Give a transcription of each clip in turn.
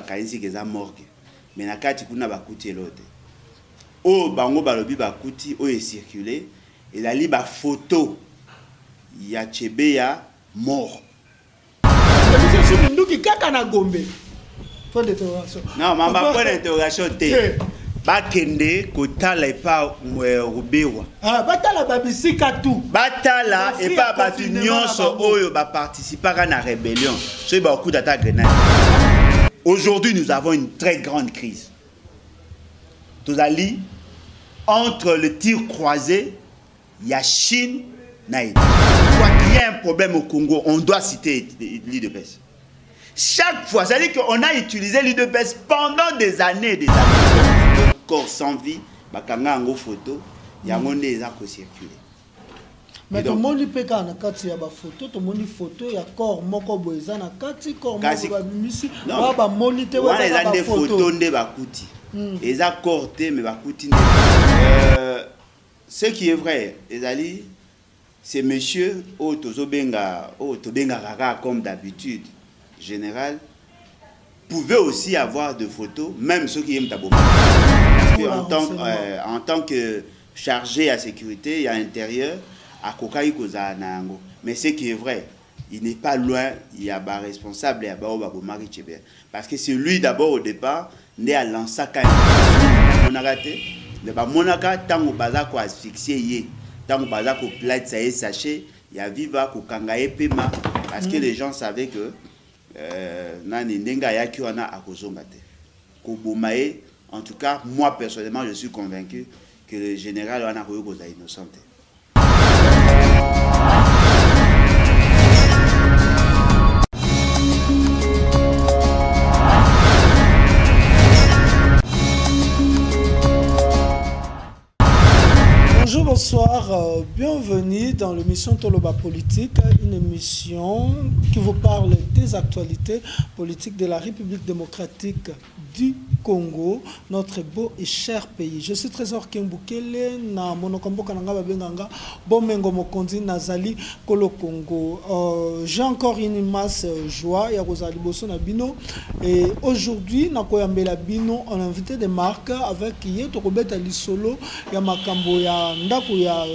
bakanisi keza morgue mais na kati kuna bakuti elote o bango balobi bakuti o e circuler et la liba photo ya Chebe ya mort Nduki kaka na Gombe point d'interrogation non mamba point d'interrogation te bakende kotala epa Rubewa batala babisika tout batala epa batu nyonso oyo ba participera na rébellion so ba coup d'attaque grenade. Aujourd'hui nous avons une très grande crise tozali entre le tir croisé ya Chine na Italie. Quand il y a un problème au Congo on doit citer l'UDPS. Chaque fois, c'est-à-dire qu'on a utilisé l'UDPS pendant des années, corps sans vie, bakanga ngo photo, yango ne eza ko circuler. Mais tout le monde peut quand na kati ya ba photo, tout le monde photo ya corps moko boeza na kati corps moko ba misi, ba moniteur wa ba photo nde bakuti. Eza corps te mais bakuti. Ce qui est vrai, ezali c'est monsieur Otozobenga, Otobenga comme d'habitude. Général pouvait aussi avoir de photos, même ceux qui aiment Taboma. En tant que chargé à sécurité, il y a intérieur, à Kokaï Kozanango. Mais ce qui est vrai, il n'est pas loin, il y a un responsable, il y a un Chebe. Parce que c'est lui d'abord au départ, né à Lansaka, mais Monaka, tant que Baza ko asphyxié, tant que Baza ko plate, ça y est, sachet, il y a Viva, Kokangaye Pema, parce que les gens savaient que en tout cas, moi personnellement, je suis convaincu que le général Wana Koyogo est innocent. Bonjour, bonsoir, bienvenue dans l'émission Toloba Politique, une émission qui vous parle des actualités politiques de la République démocratique du Congo, notre beau et cher pays. Je suis Trésor Kimbukele, na monokombo kananga babenganga, bomengo mokondi nazali kolo Congo. J'ai encore une immense joie, ya Rosali Bosso na bino, et aujourd'hui, na koyambela bino, on a invité des marques avec Yeto Robert Alisolo, ya makambo ya ndako ya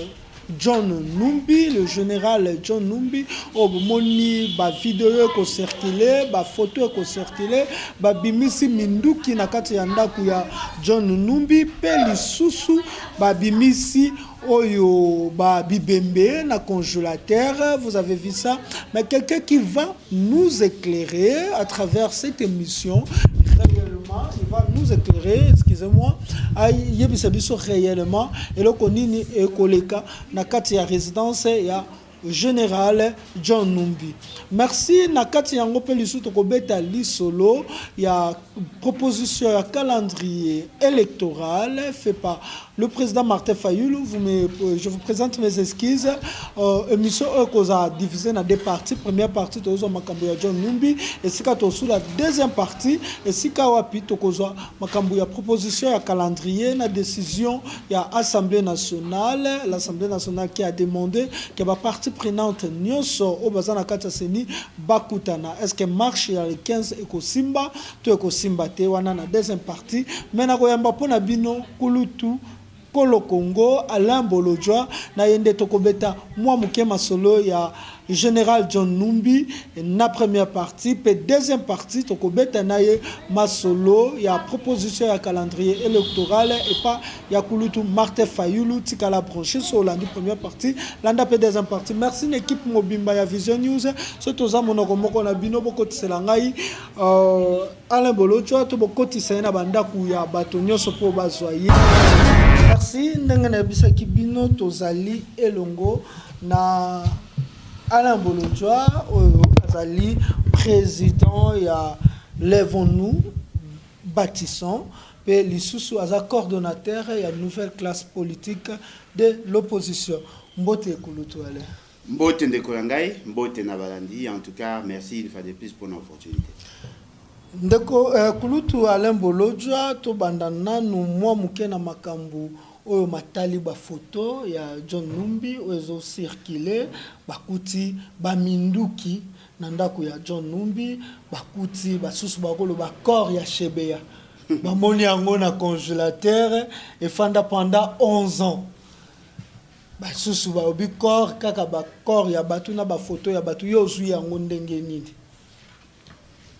John Numbi, le général John Numbi, moni ba vidéo ko circuler, ba photo ko circuler, ba bimisi minduki na kati ya ndako ya John Numbi, pe lisusu ba bimisi oyo ba bibembe na congélateur, vous avez vu ça, mais quelqu'un qui va nous éclairer à travers cette émission. Réellement, il va nous éclairer, excusez-moi, yebisabiso réellement, et le konini et koleka na kati ya résidence ya général John Numbi. Merci nakati yango pe lisuto kobeta lisolo ya proposition ya calendrier électoral fait par le président Martin Fayulu. Je vous présente mes excuses. Émission Okoza divisée en deux parties. Première partie tozo makambo ya John Numbi et sika tosu la deuxième partie et sika wapi tokoza makambo ya proposition ya calendrier na décision ya Assemblée nationale, l'Assemblée nationale qui a demandé que ba partie prenante nyonso obazana kata seni bakutana. Est-ce que marche ya le 15 ekosimba to ekosimba te wana na deuxième partie mais na koyamba pona bino kulutu Kolo Congo, Alain Bolojwa, na yende tokobeta moi mukema solo ya général John Numbi na première partie, puis deuxième partie tokobeta na ye masolo ya proposition ya calendrier électoral et pas ya kulutu Martin Fayulu tikala branché sur la première partie, landa pe deuxième partie. Merci l'équipe mobimba ya Vision News, surtout za monoko moko na bino boko tisela ngai Alain Bolojwa to boko tisela na bandaku ya bato nyonso po bazwaye. Merci ndengana bisaki bino tozali elongo na Alain Bolojwa azali président ya Lèvons-nous bâtissons pe lisusu aza coordonnateur ya nouvelle classe politique de l'opposition. Mbote ekulutu ale. Mbote ndeko ngai, mbote na balandi, en tout cas merci une fois de plus pour l'opportunité. Ndeko kulutu Alain Bolojwa to bandana no mwa muke na makambu oyo matali ba photo ya John Numbi ozo circuler bakuti ba minduki Nandako ya John Numbi bakuti basusu bakolo ba corps ya Chebeya bamoni yango na congélateur et fanda pendant 11 ans basusu ba obi corps kaka ba corps ya batu na ba photo ya batu yo zui yango ndenge nini.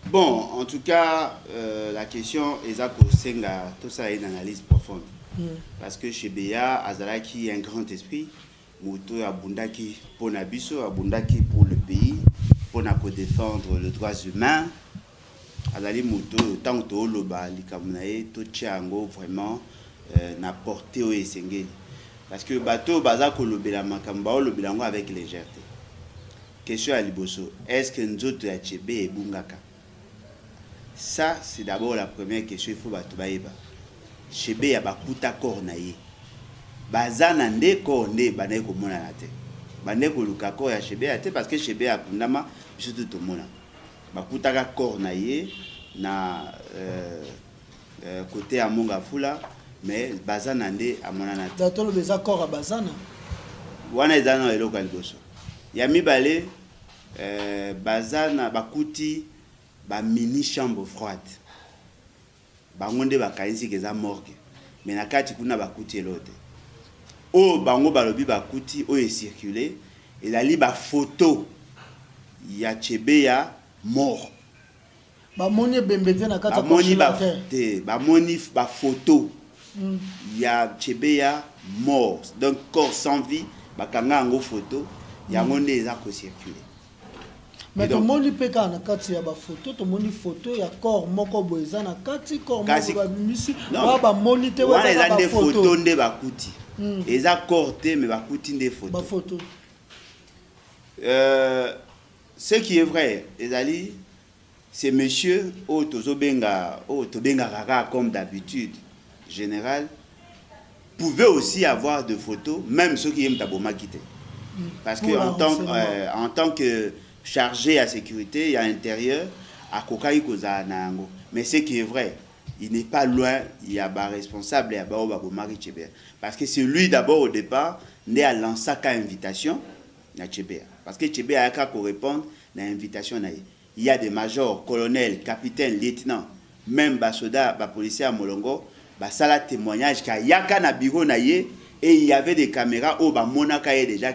Bon, en tout cas, la question est pour Senga, tout ça est une analyse profonde. Parce que chez Béa, Azalaki a un grand esprit, Mouto Abundaki pour Nabiso, Abundaki pour le pays, pour défendre les droits humains. Azali Mouto, tant que Oloba, Likamunae, Tochango, vraiment, n'a porté au Essengeli. Parce que bateau, Bazako Lobela Makamba, Lobelango avec légèreté. Question à Liboso, est-ce que nous autres à Tchébé et Bungaka? Ça, c'est d'abord la première question, il faut battre. Chebe ya bakuta kornaye. Bazana nde korne bane ko mona na te. Bane ko luka ko ya chebe ya te parce que chebe ya kundama biso to mona. Bakuta ka kornaye na côté ya monga fula mais bazana nde amona na te. Datolo beza kor bazana. Wana ezana eloko liboso. Ya mibale bazana bakuti ba mini chambre froide. Bangonde bakaisi keza morgue mais na kati kuna bakuti elote o bango balobi bakuti o e circuler et ali ba photo ya Chebeya mort bamoni bembete na kati bamoni bamoni ba photo ya Chebeya mort donc corps sans vie bakanga ngo photo yango nde eza ko circuler. Mais tout le monde peut quand na kati ya ba photo tout le monde photo ya corps moko boeza na kati corps moko ba misi ba monite wa ba photo nde bakuti eza corps te mais bakuti nde photo ba photo ce qui est vrai ezali c'est monsieur tobenga kaka comme d'habitude général pouvait aussi avoir de photos même ceux qui aiment taboma quitter parce que en tant que chargé à sécurité et à l'intérieur, à Kokai Kozanango. Mais ce qui est vrai, il n'est pas loin, il y a un responsable, il y a un Mari Tchébéa. Parce que c'est lui d'abord au départ, né à lancer une invitation à Tchébéa. Parce que Tchébéa a qu'à répondre à l'invitation. Il y a des majors, colonels, capitaines, lieutenants, même des soldats, des policiers à Molongo, ça a témoignage qu'il y a un bureau et il y avait des caméras où Monaka est déjà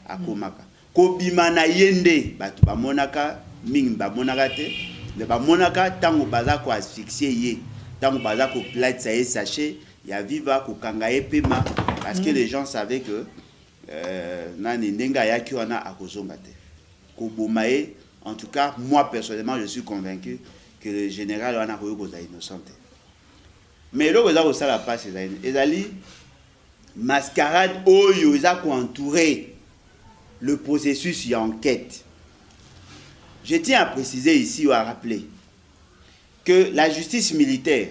à Komaka. Kobimana yende batu ba monaka mingi ba monaka te mais ba monaka tango baza ko asphyxier ye tango baza ko platza ye sachet ya viva ko kanga ye pema parce que les gens savaient que nani ndenga yaki wana akozonga te ko bomaye. En tout cas moi personnellement je suis convaincu que le général wana ko yokoza innocent. Mais là vous avez la passe ezali mascarade oyo eza ko entourer le processus y enquête. Je tiens à préciser ici ou à rappeler que la justice militaire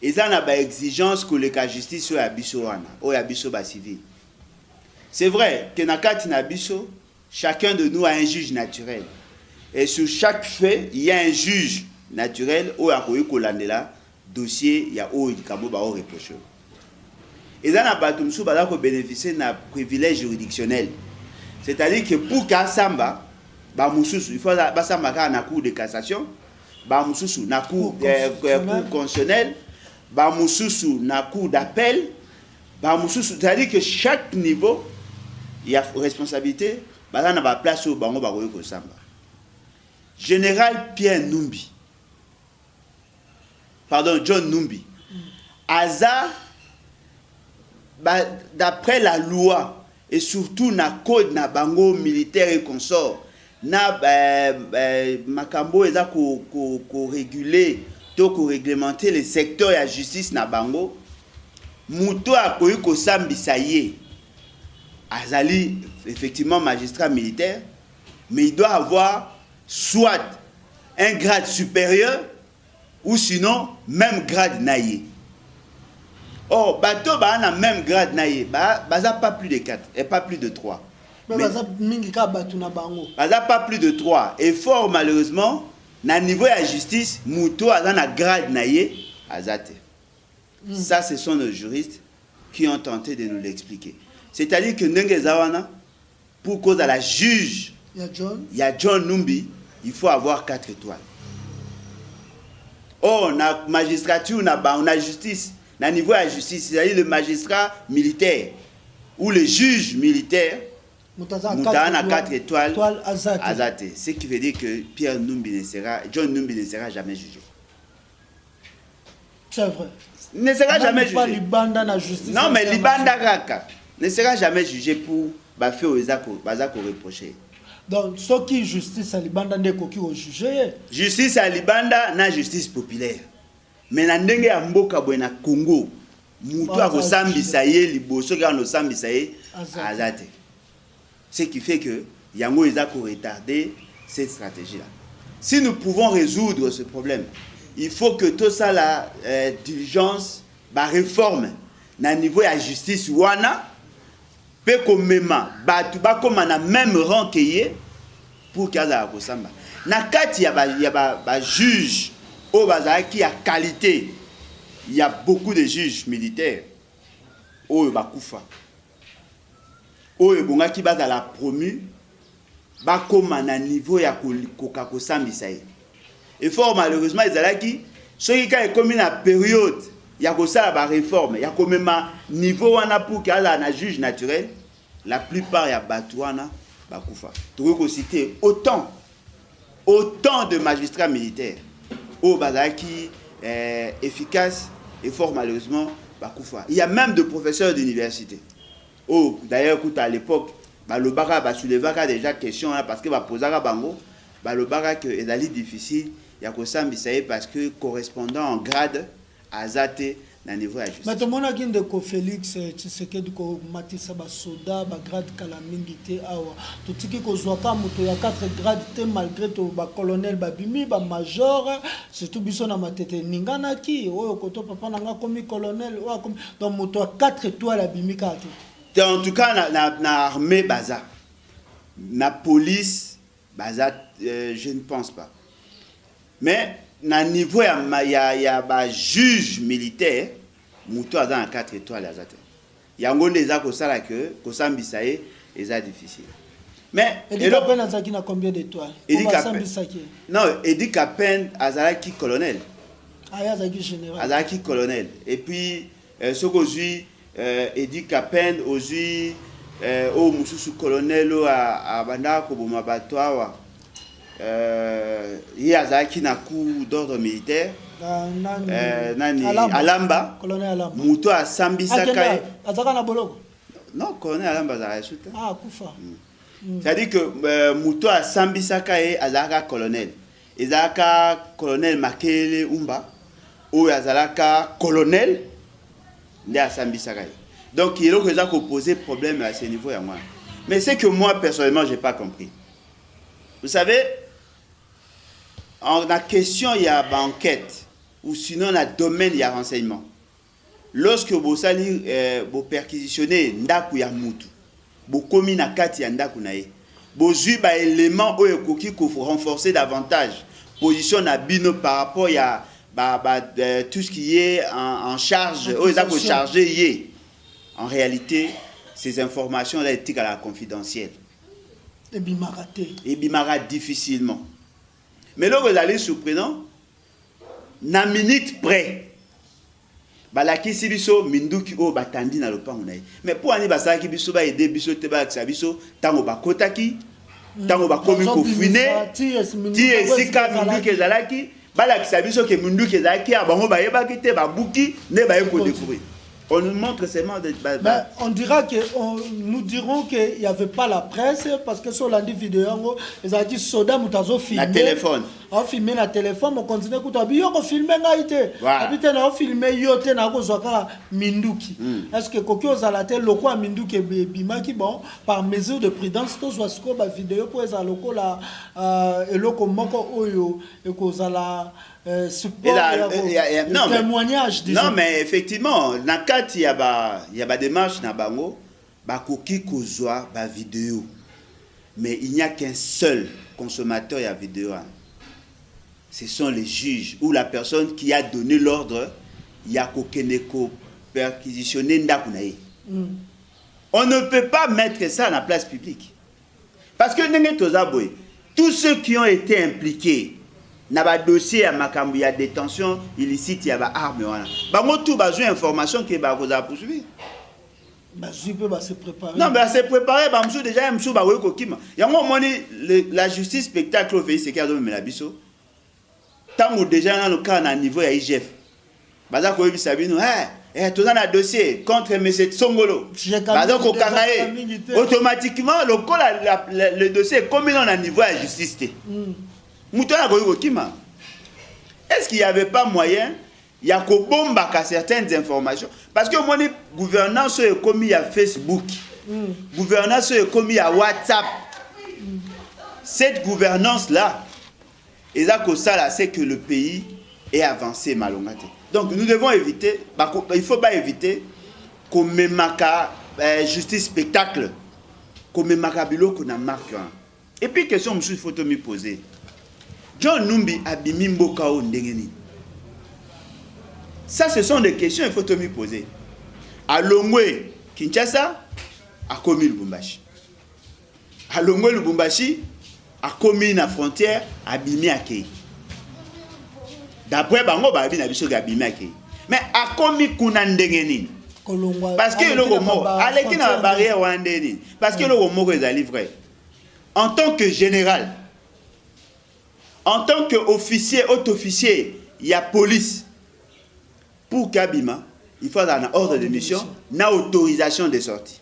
est une exigence que la justice soit abisso ou abisso civil. C'est vrai que dans abisso, chacun de nous a un juge naturel. Et sur chaque fait, il y a un juge naturel ou à kolandela dossier il y a au reproché. Et dans la batumsu badako bénéficier d'un privilège juridictionnel. C'est-à-dire que pour Kassamba, il faut que na cour de cassation, na cour constitutionnelle, na cour d'appel, c'est-à-dire que chaque niveau, il y a responsabilité, na place au bango baroyo Samba. Général Pierre Numbi, pardon, John Numbi, Aza, d'après la loi, et surtout na code na bango militaire et consort na makambo eza ko réguler to ko réglementer les secteurs ya justice na bango muto akoyi ko sambisa ye azali effectivement magistrat militaire mais il doit avoir soit un grade supérieur ou sinon même grade naïe. Oh, bateau ba na même grade naïe, baza pas plus de 4 et pas plus de 3. Mais baza mingi ka batu na bango. Baza pas plus de 3 et fort malheureusement na niveau ya justice muto aza na grade naïe azate. Ça ce sont nos juristes qui ont tenté de nous l'expliquer. C'est-à-dire que ndenge zawana pour cause à la juge Il y a John Numbi, il faut avoir 4 étoiles. Oh, on a magistrature, on a justice. Na niveau de la justice, c'est-à-dire le magistrat militaire ou le juge militaire, Moutana a 4 étoiles Azate. Ce qui veut dire que John Numbi ne sera jamais jugé. C'est vrai. Ne sera jamais jugé. Non, mais Libanda Raka ne sera jamais jugé pour faire aux reprocher. Donc, ce qui est justice à Libanda n'est qu'au jugé. Justice à Libanda, na justice populaire. Mais na ndenge ya mboka bwena Congo, mutu akosambisa ye liboso ka no sambisa ye Azate. Ce qui fait que yango eza ko retarder cette stratégie là. Si nous pouvons résoudre ce problème, il faut que tout ça la diligence ba réforme na niveau ya justice wana pe komema batu ba koma na même rang que ye pour kaza kosamba. Na kati ya ba juge au bazaki a qualité. Il y a beaucoup de juges militaires au bakufa. Au bonga ki bazala promu ba koma na niveau ya koka kosambisa ye. Et fort malheureusement ezalaki ceux qui ka comme na période ya kosala ba réforme ya komema niveau wana pour kala na juge naturel, la plupart ya batouana bakufa. Tu peux citer autant de magistrats militaires au bazaki efficace et fort malheureusement bakufa. Il y a même de professeurs d'université. Oh, d'ailleurs, à l'époque, le bara va soulever déjà question parce que va poser à bango, le bara que est difficile, il y a que ça parce que correspondant en grade à Zate na niveau à justice. Mais tout le monde a dit que Félix Tshisekedi ko matisa ba soda ba grade kala mingi te awa. Tout ce qui ko zoaka moto ya 4 grades te malgré to ba colonel ba bimi ba major surtout biso na matete ningana ki oyo koto papa nanga komi colonel o comme donc moto ya 4 étoiles la bimi ka te. En tout cas na armée baza. Na police baza je ne pense pas. Mais na niveau ya ba juge militaire muto aza na 4 étoiles azate yango ndeza ko sala que ko sambisa ye eza difficile mais Edi Kapen azaki na combien d'étoiles non Edi Kapen azaki colonel azaki général azaki colonel et puis ce qu'aujourd'hui Edi Kapen aujourd'hui au mususu colonel a banda ko boma batwa il y a Zaki na coup d'ordre militaire nani Alamba muto a sambisa kai azaka na boloko non colonel Alamba za resulta kufa c'est-à-dire que muto a sambisa kai azaka colonel ezaka colonel Makele Umba ou azalaka colonel nde a sambisa kai donc il faut que poser problème à ce niveau ya moi mais c'est que moi personnellement j'ai pas compris. Vous savez, en la question, il y a enquête, ou sinon, dans le domaine, il y a renseignement. Lorsque vous allez vous perquisitionner, ndaku ya mutu, vous commis na kati ya ndaku na ye, vous avez des éléments qui faut renforcer davantage. Position na bino par rapport à tout ce qui est en charge, chargé. En réalité, ces informations-là étaient à la confidentielle. Et bimara difficilement. Mais là, vous allez surprenant, na minute près, la kisi biso minduki o batandi na lopango na ye. Mais pour ani basala ki biso ba aider biso te ba biso tango ba kotaki, tango ba komi ko fine, ti esika minduki ezalaki, la kisa biso ke minduki ezalaki abango ba yeba ki te ba buki ne ba ko découvrir. On nous montre seulement des... on dira que nous dirons qu'il n'y avait pas la presse parce que sur la vidéo, ils ont dit soda mutazo filmé. Na téléphone. On filmé na téléphone, on continue à dire que filmé ngaite. Habité na filmé yote na ko zoka minduki. Est-ce que kokyo zalate loko a minduki bimaki bon par mesure de prudence to zo sko ba vidéo pour eza loko la eloko moko oyo e ko zala support témoignage non mais effectivement na kati ya ba démarche na bango ba koki kozwa ba vidéo mais il n'y a qu'un seul consommateur ya vidéo ce sont les juges ou la personne qui a donné l'ordre ya kokeneko perquisitionner ndaku na ye. On ne peut pas mettre ça à la place publique Parce que tous ceux qui ont été impliqués dans le dossier à Makambu, il y a détention illicite, il y a des armes. Bango tout besoin d'informations qui va vous poursuivre. Se préparer. Non, mais c'est préparé. Déjà, la justice spectacle au c'est qu'il y a de la biso. Tant que déjà dans le cas à niveau de l'IGF, tout dans le dossier contre M. Tsongolo. Automatiquement, le dossier est commis dans le niveau de la justice. Est-ce qu'il n'y avait pas moyen, il y a qu'au bombe à certaines informations? Parce que mon gouvernance est commis à Facebook, gouvernance est commis à WhatsApp. Cette gouvernance-là, et là, c'est que le pays est avancé malhonnêtement. Donc nous devons éviter, il ne faut pas éviter qu'on me marque justice spectacle, qu'on me marque bilo qu'on a marqué. Et puis question, monsieur, il faut me poser. John Numbi abimi mboka o ndengeni. Ça, ce sont des questions, il faut me poser. À Longwe, Kinshasa, a commis Lubumbashi. À Longwe, Lubumbashi, a commis la frontière, a bimi Akei. D'après Bango, Babi n'a pas abimi Akei. Mais a commis Kunandengeni. Parce que le mot, allez dans la barrière Wandeni. Parce que le mot est livré. En tant que général, en tant qu'officier, haut-officier, il y a police. Pour Kabima, il faut avoir un ordre de mission, une autorisation de sortie.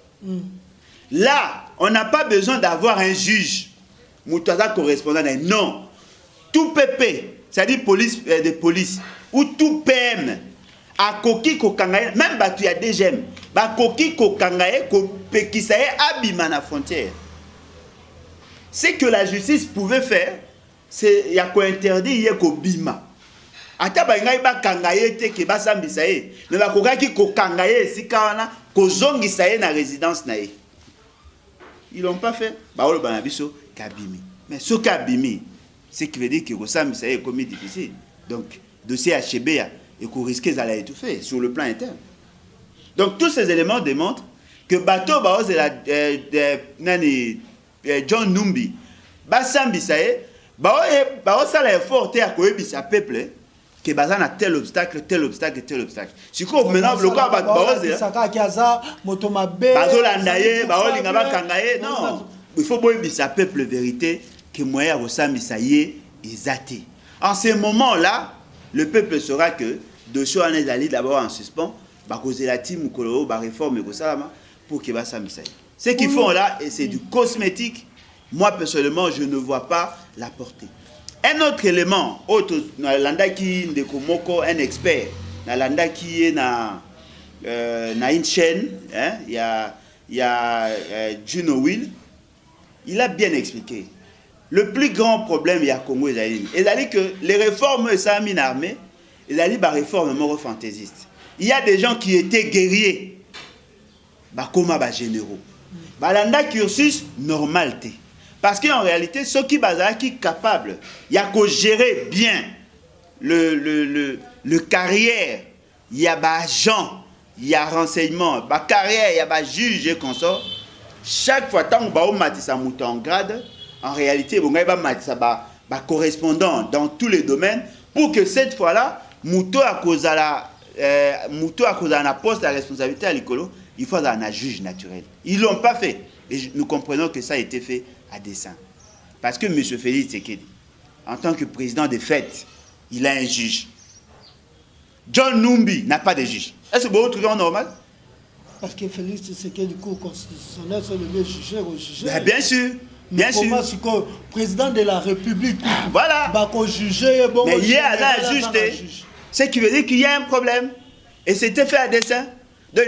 Là, on n'a pas besoin d'avoir un juge. Moutaza correspondant. Non. Tout PP, c'est-à-dire police de police, ou tout PM, à Koki Kokangaye, même il y a des gemmes, Koki Kokangaye, Kopekisaye, Abima na frontière. Ce que la justice pouvait faire, c'est qu'il y a quoi interdit, il y a quoi bima. Ata ba ngai ba kangaye te ke ba sambisa ye. Mais ba kokaki ko kangaye sikana ko zongisa ye na résidence na ye. Ils l'ont pas fait. Ba olo bana biso kabimi. Mais ce kabimi, c'est qui veut dire que ko sambisa ye comme difficile. Donc dossier HBA et qu'on risquait d'aller étouffer sur le plan interne. Donc tous ces éléments démontrent que bateau ba ose la nani John Numbi ba sambisa ye ba osala effort te akoyebisa peuple que bazan a tel obstacle. Si quoi maintenant le cas non, il faut boire sa peuple vérité que moyen ressemble ça y est exaté. En ce moment-là, le peuple saura que de choses en est d'abord en suspens, ba causer la team ou ba réforme et ça pour que ba sami ça. Ce qu'ils font là et c'est du cosmétique. Moi personnellement, je ne vois pas la portée. Un autre élément, Nalanda qui est un expert, Nalanda qui est dans une chaîne, il y a Juno Will, il a bien expliqué. Le plus grand problème, il y a Congo et Zaïne. C'est-à-dire que les réformes, ça a mis l'armée, et la réforme moro fantaisiste. Il y a des gens qui étaient guerriers, comme généraux. Nalanda cursus normalité. Parce qu'en réalité, ceux qui sont capables, il y a qu'à gérer bien le carrière, il y a des agents, il y a renseignement, la carrière, il y a des juges et consorts. Chaque fois, tant que vous avez en grade, en réalité, vous avez un correspondant dans tous les domaines pour que cette fois-là, Mouto à cause de la poste de la responsabilité à l'écolo, il faut un juge naturel. Ils ne l'ont pas fait. Et nous comprenons que ça a été fait à dessein. Parce que M. Félix Tshisekedi, en tant que président des fêtes, il a un juge. John Numbi n'a pas de juge. Est-ce que vous trouvez normal? Parce que Félix Tshisekedi, du cours constitutionnel, c'est le mieux jugé au juge. Bien sûr. Bien sûr. Comment est-ce que président de la République, voilà. Mais il y a un juge. Ce qui veut dire qu'il y a un problème. Et c'était fait à dessein. Donc,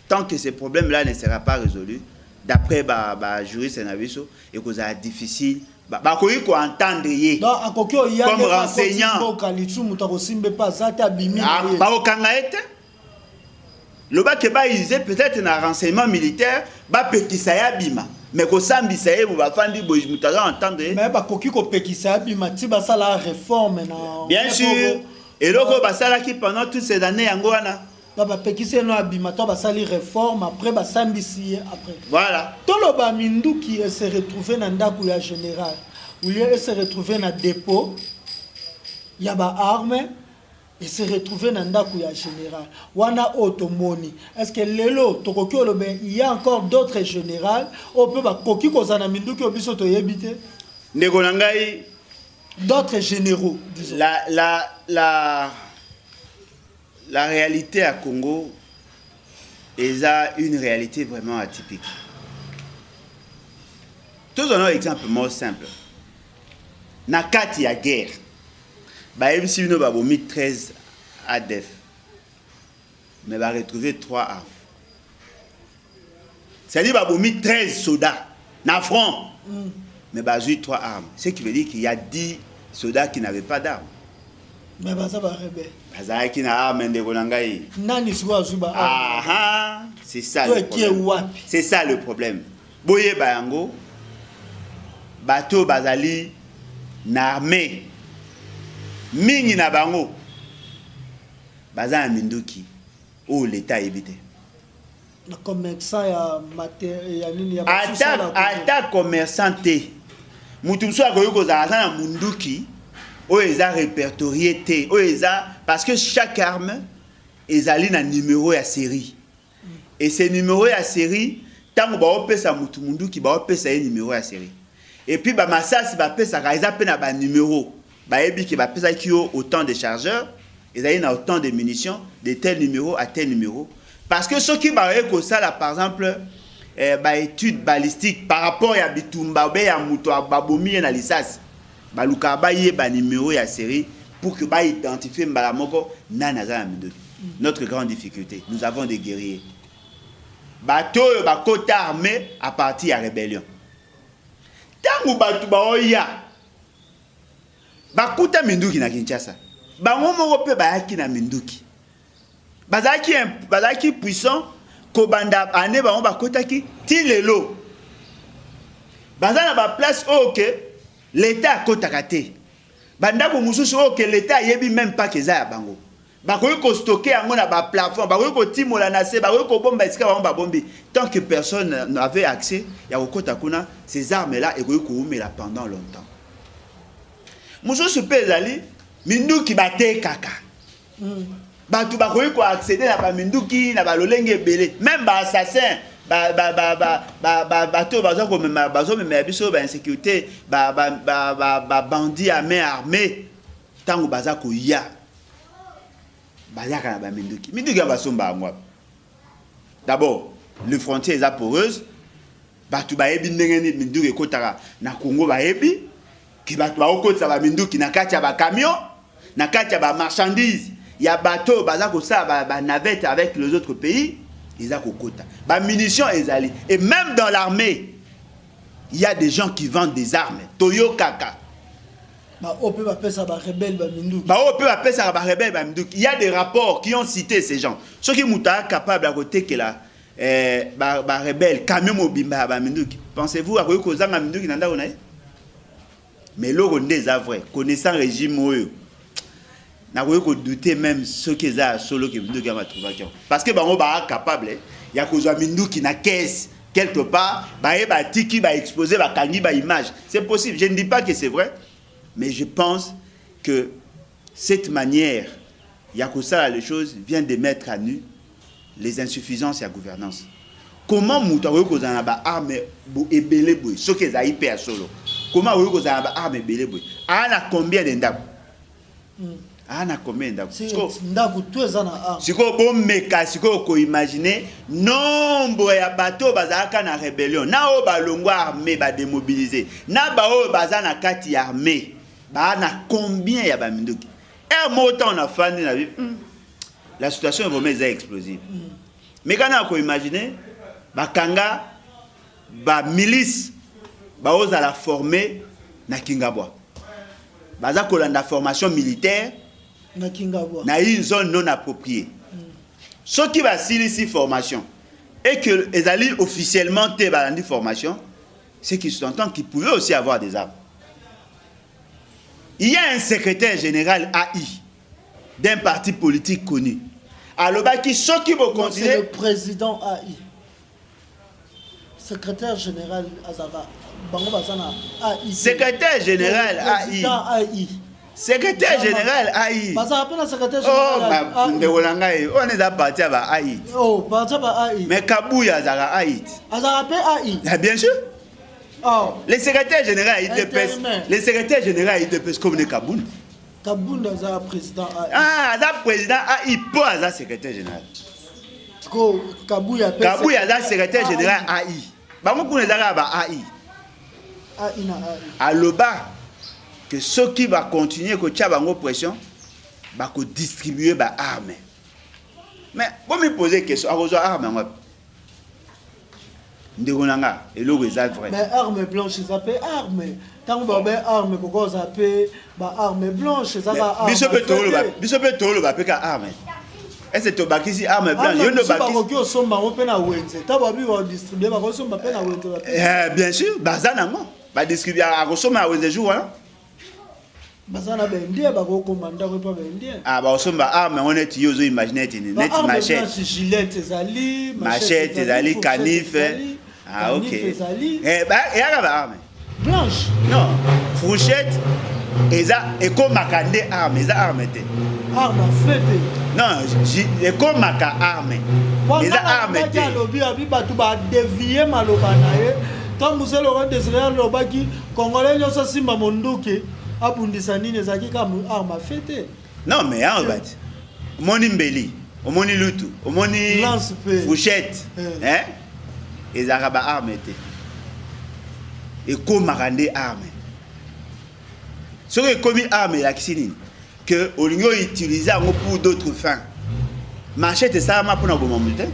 tant que ce problème-là ne sera pas résolu, d'après juriste et que ça difficile, entendre comme renseignant. Le bas que utiliser peut-être un renseignement militaire, mais que ça va entendre. Bien sûr. Et donc, qui pendant toutes ces années, Baba pekise no abimata ba sali réforme après ba sambisi après. Voilà. Toloba Mindu qui se retrouvé dans ndaku ya général. Ou lieu se retrouver dans dépôt. Ya ba arme et se retrouver dans ndaku ya général. Wana otomoni. Est-ce que lelo tokoki olobe il y a encore d'autres généraux on peut ba koki kozana Mindu ki obiso to yebite. Ndeko nangai D'autres généraux disons. La réalité à Congo est une réalité vraiment atypique. Tous un exemple simple. Nakati ya guerre. Bah même si nous avons mis 13 ADF, mais va retrouver 3 armes. C'est-à-dire bah mis 13 soldats na front, mais bah 3 armes. Ce qui veut dire qu'il y a 10 soldats qui n'avaient pas d'armes. Mais ça va rebelle. Bazaki na arme ndeko nangai. Nani swa zuba. Ah, c'est ça le problème. C'est ça le problème. Boye bayango bato bazali na armée mingi na bango baza minduki o l'état évité. Na commerçant ya matériel ya nini ya attaque commerçante. Mutu mso akoyo kozala na munduki. Oeza répertorié té oeza parce que chaque arme ezali na numéro ya série et ces numéros ya série tango ba opesa mutu mundu ki ba opesa ye numéro ya série et puis ba masasi ba pesa ka eza pe na ba numéro ba yebi ki ba pesa ki autant de chargeurs ezali na autant de munitions de tel numéro à tel numéro parce que ceux qui ba ko sala par exemple ba étude balistique par rapport ya bitumba be ya mutu ba bomi na lisasi baluka baye ba numéro ya série pour que ba identifier mbala moko nanaza na notre grande difficulté nous avons des guerriers bato ba kota armé à partir ya rébellion tangu batu ba oya bakuta minduki na Kinshasa bango moko pe bayaki na minduki bazaki puissant ko banda ane bango bakotaki ti lelo bazana ba place OK l'État a kotakate. Bandako mususu o que l'État yebi même pas que ça ya bango. Bakoyi ko stocker yango na ba plafond, bakoyi ko timola na se, bakoyi ko bomba esika ba bombi. Tant que personne n'avait accès, ya ko kotakuna ces armes là et koyi ko umela pendant longtemps. Mususu pe ezali minduki bate kaka. Batu bakoyi ko accéder na ba minduki na ba lolenge belé, même ba assassin bato bazo ko mema bazo mema biso ba insécurité bandit à main armée tango baza ko ya bazaka na ba minduki ba somba moi d'abord les frontières est poreuse batu ba yebi ndenge minduki ekotaka na Congo ba yebi ki batu ba okotsa ba minduki na kati ya ba camion na kati ya ba marchandises ya bato baza ko sa ba navette avec les autres pays. Ils ont kokota. Ba munitions ezali et même dans l'armée il y a des gens qui vendent des armes. Toyo kaka. Ba ope ba pesa ba rebelle ba minduki. Ba ope ba pesa ba rebelle ba minduki. Il y a des rapports qui ont cité ces gens. Ceux qui muta capable à côté que la ba rebelle camion mobimba ba minduki. Pensez-vous à ko zanga minduki nanda ona? Mais loro ndeza vrai connaissant régime oyo. Na ko douter même ceux qui za solo que minduki ma trouver parce que bango ba capable ya ko zwa minduki na caisse quelque part ba tiki ba exposer ba kangi ba image c'est possible je ne dis pas que c'est vrai mais je pense que cette manière ya ko ça les choses vient de mettre à nu les insuffisances de la gouvernance. Comment muta ko za na ba arme ebele boy ceux qui za hyper solo comment ko za na ba arme ebele boy ana combien de ndako ana combien d'armes siko bomeka siko ko imaginer nombre ya bato bazaka na rébellion na o balongwa armée ba démobiliser na ba o bazana kati armée ba na combien ya ba minduki montant na fandi na vie la situation est vraiment explosive mais kana ko imaginer bakanga ba milice ba oza la former na Kingabwa baza kolanda formation militaire na une zone non appropriée. Ceux qui va ici formation et que les alliés officiellement te balandi formation, c'est qu'ils s'entendent qu'ils pouvaient aussi avoir des armes. Il y a un secrétaire général AI d'un parti politique connu. alobaki soki bo continuer. C'est le président AI. Secrétaire général Azara. Bango Bazana AI. Secrétaire général AI. Secrétaire général AI. Bazara pena secrétaire général. Oh, ndekolanga on est parti à AI. Oh, parti à AI. Mais Kabouya Azara AI. Azara pe AI. Bien sûr. Oh. Les secrétaires généraux IDPS. Les secrétaires généraux IDPS comme les Kaboun. Kaboun Azara président AI. Ah, Azara président AI pour Azara secrétaire général. Kabouya Azara secrétaire général AI. Bango pour les Arabes AI. AI na AI. Aloba que ceux qui va continuer que tu as bango pression, va que distribuer ba armes. Mais pour me poser une question, à cause armes Ndegonanga et le résultat vrai. Mais armes blanches, ils appellent armes. Tant que vous avez armes, vous appelez armes blanches, ça va armes. Bishop Tolo va péka armes. Est-ce que tu as ici armes blanches? Il y a une baki. Bien sûr, bazanango. Ba distribuer à Rosoma à des jours hein. Bazana bendie ba ko commandant ko pas bendie. Ah ba osomba armes on est yozo imaginer net machette. Gilet ezali, machette ezali, canif. Ah OK. Eh ba et aga ba armes. Blanche. Non, fourchette eza eko makande armes, eza armes te. Armes fete. Non, eko maka armes. Eza armes te. Lobi abi batu ba dévier maloba na ye. Tant Moussa Laurent Désiré lobaki congolais nyoso simba monduki abundisa nini ezaki ka arme fete. Non mais arbat. Omoni mbeli, omoni lutu, omoni fourchette. Hein? Ezaka ba armes te. Eko makande armes. Ce qui est commis armes la kisini que olingo utiliser pour d'autres fins. Machette ça ma pona bomomute.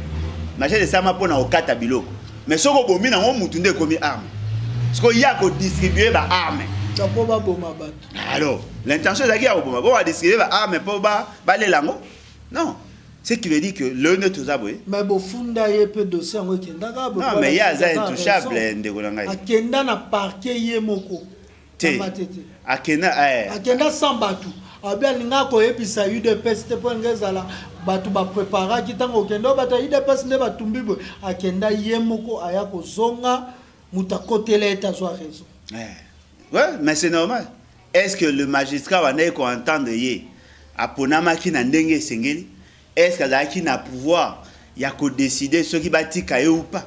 Machette ça ma pona okata biloko. Mais ce que bomi na mutunde commis armes. Ce qu'il y a que distribuer ba armes. Alors, l'intention c'est qu'il y a bomba. On va distribuer ba armes pour ba les lango. Non. Ce qui veut dire que le ne tout aboué. Mais bon funda ye pe dossier ngo kenda ka. Non, mais il y a ça intouchable ndekolanga. Akenda na parquet ye moko. Akenda sambatu. Abia linga ko episa UDPS te po ngezala batu ba prepara kitango kendo bata UDPS ne batumbibo akenda yemoko aya ko zonga mutakotela eta zo raison. Ouais, mais c'est normal. Est-ce que le magistrat va ne ko entendre ye aponama ki na ndenge sengeli? Est-ce que za ki na pouvoir ya ko décider ce qui bati kaye ou pas?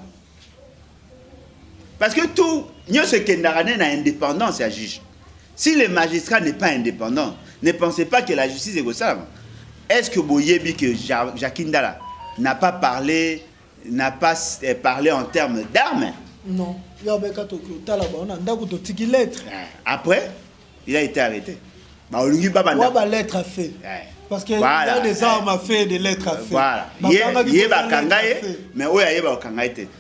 Parce que tout nyo se kendarané na indépendance à juge. Si le magistrat n'est pas indépendant, ne pensez pas que la justice est comme ça. Est-ce que Boyebi, que Jacques Ndala n'a pas parlé en termes d'armes? Non. Après, il a été arrêté. Lettre à fait. Parce qu'il y a des armes à fait et des lettres à fait. Voilà. Mais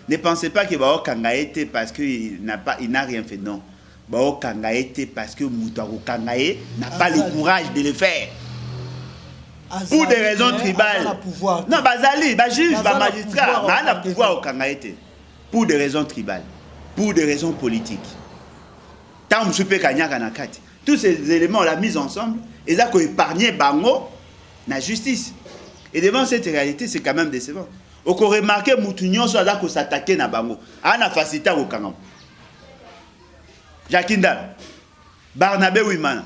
ne pensez pas qu'il va kangaïté parce qu'il n'a rien fait. Non. Kangaïté parce que Moutaro Kangaï n'a pas le courage de le faire. Pour des raisons tribales. Non, Bazali, juge, magistrat, il a le pouvoir au Kangaïté. Pour des raisons tribales. Pour des raisons politiques. Tant que tous ces éléments, on l'a mis ensemble, et ça, qu'on épargne Bango, la justice. Et devant cette réalité, c'est quand même décevant. On peut remarquer Moutounion soit là qu'on s'attaquait à Bango. On a facilité au Kangam. Jacques Ndala, Barnabé Ouimana,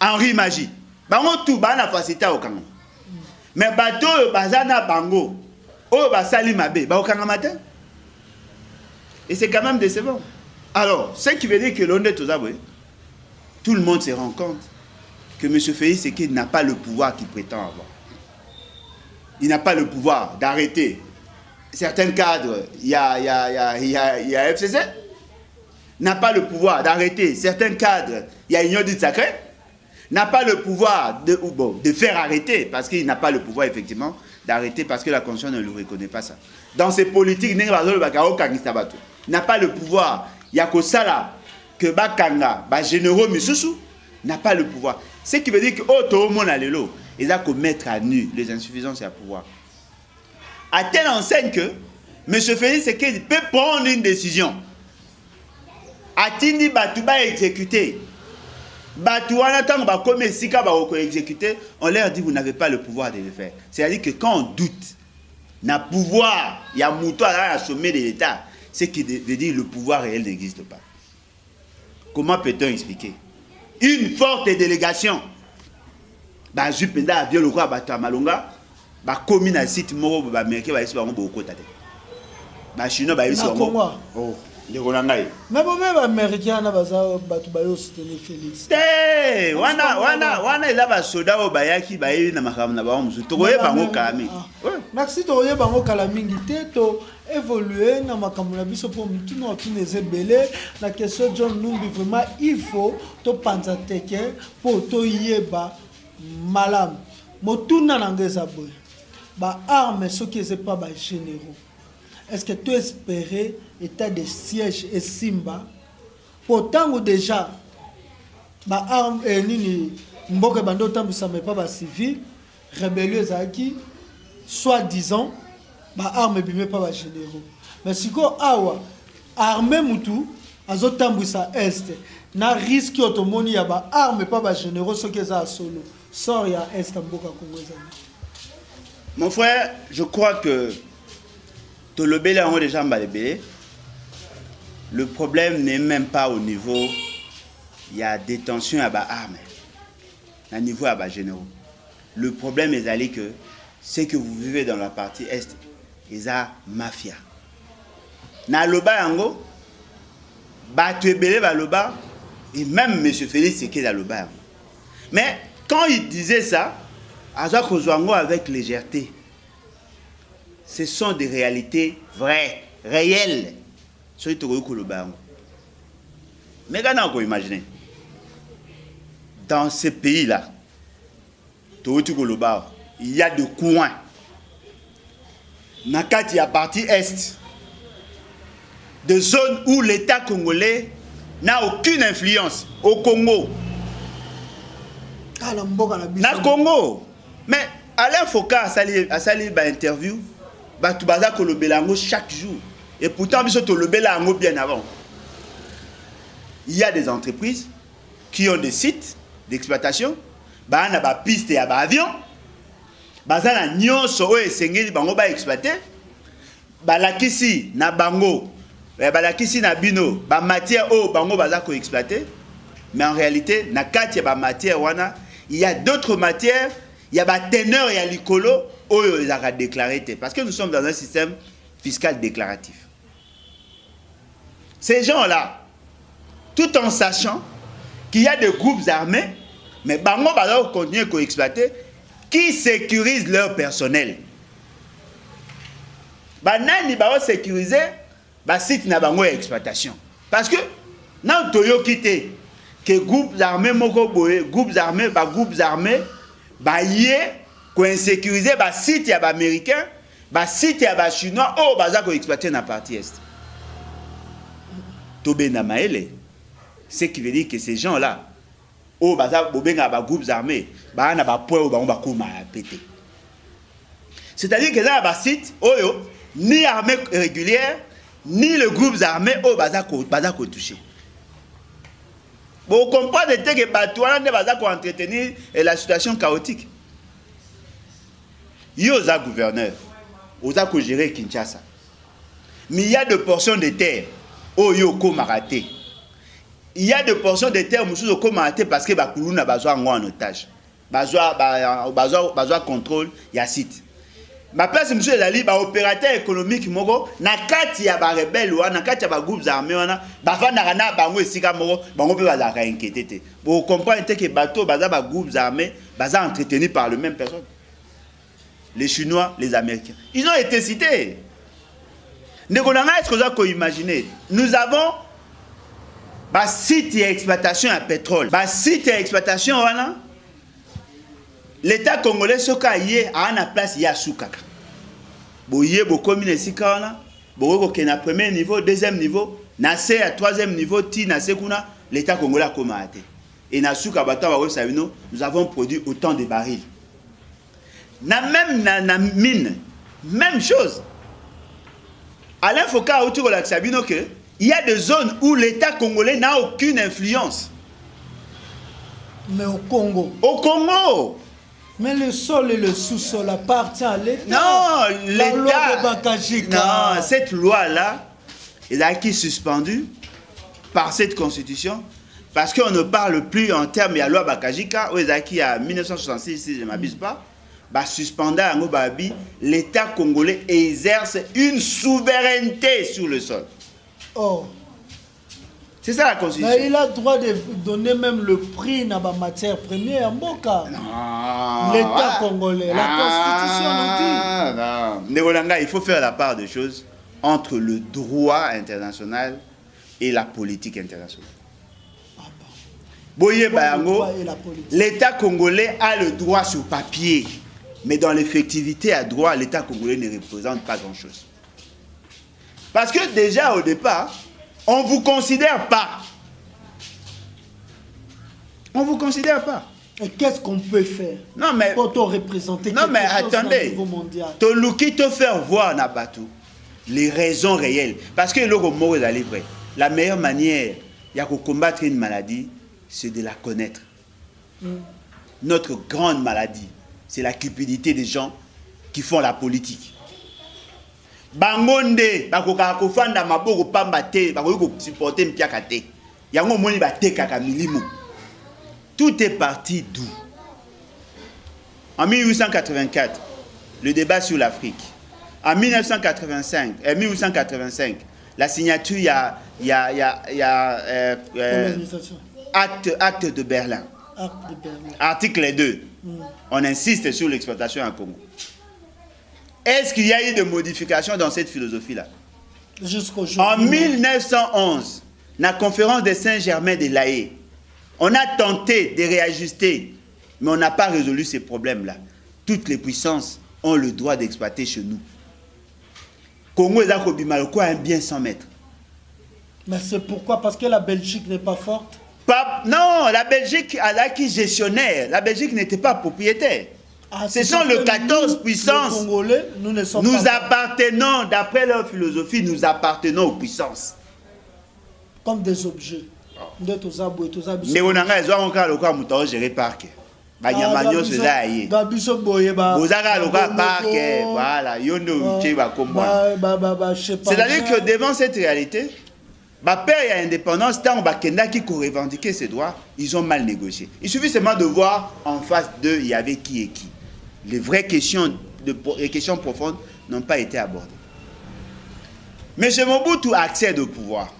Henri Magie. Bango tout, on a facilité au Kangam. Mais bateau, Bazana Bango, oh, Basali Mabé, au Kangamate. Et c'est quand même décevant. Alors, ce qui veut dire que l'on est aux abonnés, tout le monde se rend compte que M. Félix Tshisekedi n'a pas le pouvoir qu'il prétend avoir. Il n'a pas le pouvoir d'arrêter certains cadres. Il y a FCC. N'a pas le pouvoir d'arrêter certains cadres. Il y a Union du Sacré. N'a pas le pouvoir de faire arrêter, parce qu'il n'a pas le pouvoir effectivement d'arrêter, parce que la Constitution ne lui reconnaît pas ça. Dans ces politiques, il n'a pas le pouvoir. Il y a que ça là, que Bakanga, généraux Misusu, n'a pas le pouvoir. Ce qui veut dire que tout le monde a l'élo. Il a qu'à mettre à nu les insuffisances et à pouvoir. À telle enseigne que M. Félix Tshisekedi peut prendre une décision. Atindi Batouba exécuter. Batouana tant ba comme sika ba ko exécuter, on leur dit vous n'avez pas le pouvoir de le faire. C'est-à-dire que quand on doute na pouvoir, il y a mouton à sommet de l'État, c'est qui veut dire le pouvoir réel n'existe pas. Comment peut-on expliquer? Une forte délégation. Bah jupenda avion le quoi bato malonga, ba commune à site moko ba américain ba ici ba ngo ko tate. Ba chinois ba ici ngo. Oh. Mais bon, même américain na baza batu bayo soutenir Félix. Wana ila ba soda o bayaki ba na makamna ba musu to koye bango kami. Merci to koye bango kala mingi te to évoluer na makamna na biso pour mutuna otuneze belé la question John Numbi vraiment il faut to panza teke pour to yeba malam motuna nangeza boy. Ba arme soki eze pas ba généraux. Est-ce que tu espérais état de siège et Simba pourtant déjà ba arme nini mboka bando tambisa mais pas ba civil rébellieux zaki soi-disant ba arme bimé pas ba généraux mais siko awa armée mutu azotambisa est na risque otomoni ya ba arme pas ba généraux ce que ça solo sort ya est mboka Congo. Mon frère, je crois que tout le belé ont déjà mbalébé. Le problème n'est même pas au niveau, il y a détention à bas armes, à niveau à bas généraux. Le problème est allé que c'est que vous vivez dans la partie est, ils ont mafia. Na loba yango, ba tu es belé ba loba, et même M. Félix c'est qu'il a loba. Mais quand il disait ça, Aza Kozwango avec légèreté. Ce sont des réalités vraies, réelles. Mais quand on imagine, dans ces pays-là, il y a des coins. Nakati a partie est, des zones où l'État congolais n'a aucune influence au Congo. Na Congo. Mais Alain Foucault a sali une interview. Batubaza Kolobelango chaque jour. Et pourtant, Kolobelango bien avant. Il y a des entreprises qui ont des sites d'exploitation. Bah, on a des pistes et des avions. Bah, on a des nyonso et sengeli bango ba exploiter. Bah, la kisi na bango. Bah, la kisi na bino. Bah, matière o bango baza ko exploiter. Mais en réalité, na kati ya ba matière wana, il y a d'autres matières. Il y a des teneurs et des licolos où ils ont déclaré. Parce que nous sommes dans un système fiscal déclaratif. Ces gens-là, tout en sachant qu'il y a des groupes armés, mais bango va continuer à exploiter, qui sécurisent leur personnel. Banani va sécuriser le site na bango exploitation. Parce que, dans Toyo quitté, que groupes armés, groupes armés, bah yé ko insécuriser ba site ya ba américain ba site ya ba chinois oh baza ko exploiter na partie est tobé na maele ce qui veut dire que ces gens là oh baza bobenga ba groupes armés ba na ba point ba ba koma pété c'est-à-dire que là ba site oyo ni armée régulière ni le groupes armés oh baza ko toucher. Vous comprenez que Batouana ne va pas entretenir la situation chaotique. Il y a un gouverneur, il y a gérer Kinshasa. Mais il y a des portions de terre où il y a maraté. Il y a des portions de terre où il y a maraté parce que Bakoulou n'a pas besoin en otage. Besoin contrôle, il y a site. Ma place, monsieur Lali, opérateur économique, na kati ya ba rebelle ou na kati ya ba groupes armés, ba fana na bango esika moko, bango pe bazaka inquiété. Vous comprenez que bateau baza ba groupes armés, baza entretenus par le même personne. Les Chinois, les Américains. Ils ont été cités. Est-ce que vous avez imaginé? Nous avons ba site d'exploitation à pétrole. Ba site d'exploitation wana. L'État congolais soka yé a na place ya soukaka. Bo yé bo commune sika wana, bo ko na premier niveau, deuxième niveau, na C à troisième niveau, ti na sekuna, l'État congolais a commenté. Et na souka bata wa sabino, nous avons produit autant de barils. Na même na mine, même chose. Alain Foucault a autour de la sabino que il y a des zones où l'État congolais n'a aucune influence. Mais au Congo. Au Congo. Mais le sol et le sous-sol appartiennent à l'État. Non, La loi de l'État. Bakajika. Non, cette loi-là, elle a été suspendue par cette constitution parce qu'on ne parle plus en termes de la loi Bakajika, où il y a 1966, si je ne m'abuse pas, bah, suspendant à Ngobabi, l'État congolais exerce une souveraineté sur le sol. Oh. C'est ça la constitution. Mais il a le droit de donner même le prix dans la matière première en Boka. L'État congolais, la constitution nous dit. Non. Il faut faire la part des choses entre le droit international et la politique internationale. Boye Bayango, l'État congolais a le droit sur papier, mais dans l'effectivité à droit, l'État congolais ne représente pas grand-chose. Parce que déjà au départ, on ne vous considère pas. On ne vous considère pas. Et qu'est-ce qu'on peut faire pour te représenter attendez, au niveau mondial? Toluki te faire voir Nabatou les raisons réelles. Parce que le mot est vrai. La meilleure manière de combattre une maladie, c'est de la connaître. Notre grande maladie, c'est la cupidité des gens qui font la politique. Bangonde, bakoka kofanda maboko pamba te, bakoki supporter mpiaka te. Yango moni ba te kaka milimo. Tout est parti d'où? En 1884, le débat sur l'Afrique. En 1885, la signature acte de Berlin. Article 2. On insiste sur l'exploitation en Congo. Est-ce qu'il y a eu de modifications dans cette philosophie-là? En 1911, la conférence de Saint-Germain de l'Aé, on a tenté de réajuster, mais on n'a pas résolu ces problèmes-là. Toutes les puissances ont le droit d'exploiter chez nous. Congo est à un bien 100 mètres. Mais c'est pourquoi? Parce que la Belgique n'est pas forte? Non, la Belgique a l'acquis gestionnaire. La Belgique n'était pas propriétaire. Ce sont les 14 puissances. Congolais, nous appartenons, d'après leur philosophie, nous appartenons aux puissances. Comme des objets. Mais on a raison, on a le géré parc. Bagnamanyo se l'a aillé. Bozara le parc, voilà, yono va comprendre. C'est-à-dire que devant cette réalité, ma père et l'indépendance, tant Bakenda qui revendiquait ses droits, ils ont mal négocié. Il suffit seulement de voir en face d'eux, il y avait qui et qui. Les vraies questions, les questions profondes n'ont pas été abordées. Mais M. Mobutu accède au pouvoir.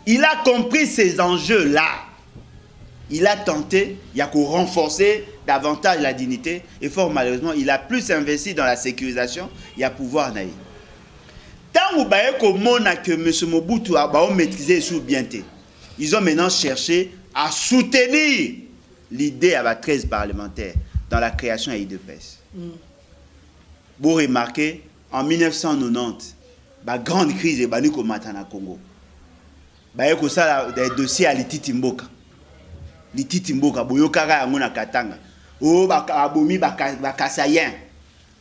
Il a compris ces enjeux-là. Il a tenté, il a renforcé davantage la dignité et fort malheureusement, il a plus investi dans la sécurisation, il a pouvoir naïf. Tant que M. Mobutu a maîtrisé sous bienté, ils ont maintenant cherché à soutenir l'idée à la 13 parlementaire dans la création à IDPS. Vous remarquez, en 1990, la grande crise est bannie comme maintenant au Congo. Il y a des dossiers à Lititi Mboka. Lititi Mboka, Boyokara Amona Katanga. Oh, Abomi Bakasayen.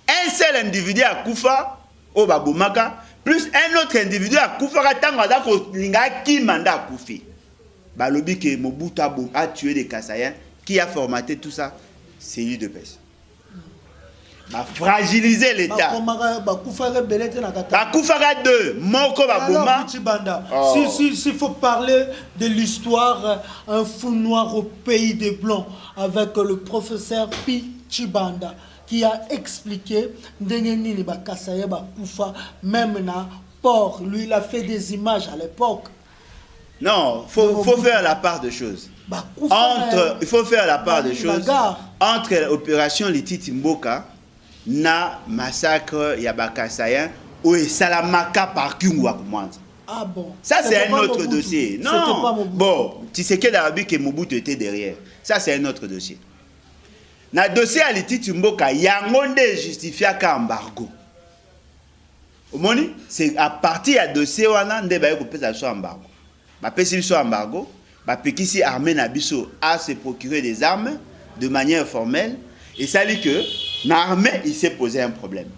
Un seul individu à Koufa, oh, Babomaka, plus un autre individu à Koufa, Katanga, qui manda à Koufi. Balobi que Mobutu a tué des Kassayens. Qui a formaté tout ça? C'est l'UDPS. A fragiliser l'État. Bakoufara 2, Moko Baboma. S'il faut parler de l'histoire, un fou noir au pays des Blancs, avec le professeur Pi Chibanda, qui a expliqué Ndengenini Bakasaya Bakoufa, même na port. Lui, il a fait des images à l'époque. Non, il faut faire la part de choses. Il faut faire la part de choses entre l'opération Lititi Mboka na massacre Yabakasayen ou Salamaka par Kungwa. Ah bon? Ça c'est un autre dossier. Non. Bon, tu sais que l'Arabie que Mobutu était derrière. Ça c'est un autre dossier. Na dossier à Lititi Mboka, yangonde justifié qu'à embargo. C'est à partir du dossier wana ndeba ko pesa so embargo. Ba pesi so embargo. Pekisi armée Nabiso a se procurer des armes de manière formelle et ça dit que l'armée il s'est posé un problème.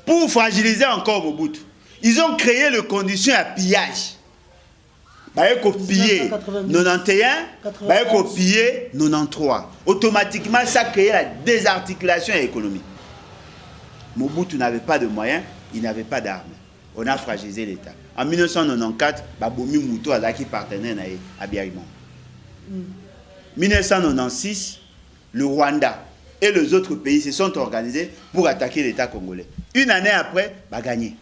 Pour fragiliser encore Mobutu, ils ont créé les conditions à pillage. baye copier 91, baye copier 93. Automatiquement, ça crée la désarticulation économique. Mobutu n'avait pas de moyens, il n'avait pas d'armes. On a fragilisé l'État. En 1994, Babomi Mouto a qui partenaire à Biarimon. 1996, le Rwanda et les autres pays se sont organisés pour attaquer l'État congolais. Une année après, bah gagné.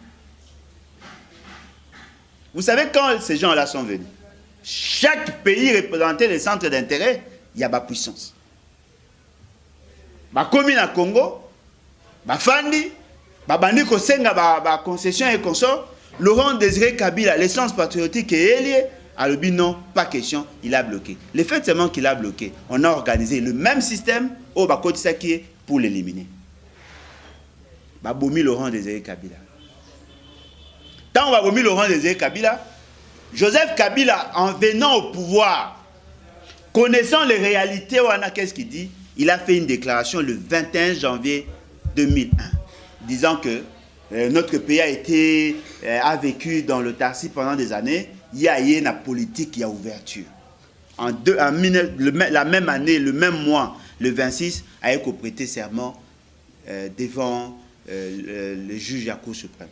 Vous savez quand ces gens-là sont venus, chaque pays représentait les centres d'intérêt, il y a ma puissance. Ma commune à Congo, ma Fandi, ma bandi Kosenga, ma concession et consort, Laurent Désiré Kabila, l'essence patriotique est liée. À l'objet, non, pas question, il a bloqué. Le fait seulement qu'il a bloqué, on a organisé le même système au Bakotisaki pour l'éliminer. Babomi Laurent Désiré Kabila. Tant on va Babomi Laurent Désiré Kabila, Joseph Kabila, en venant au pouvoir, connaissant les réalités, qu'est-ce qu'il dit? Il a fait une déclaration le 21 janvier 2001, disant que notre pays a vécu dans l'autarcie pendant des années. Il y a une politique, il y a ouverture. La même année, le même mois, le 26, a été prêté serment devant le juge à la Cour suprême.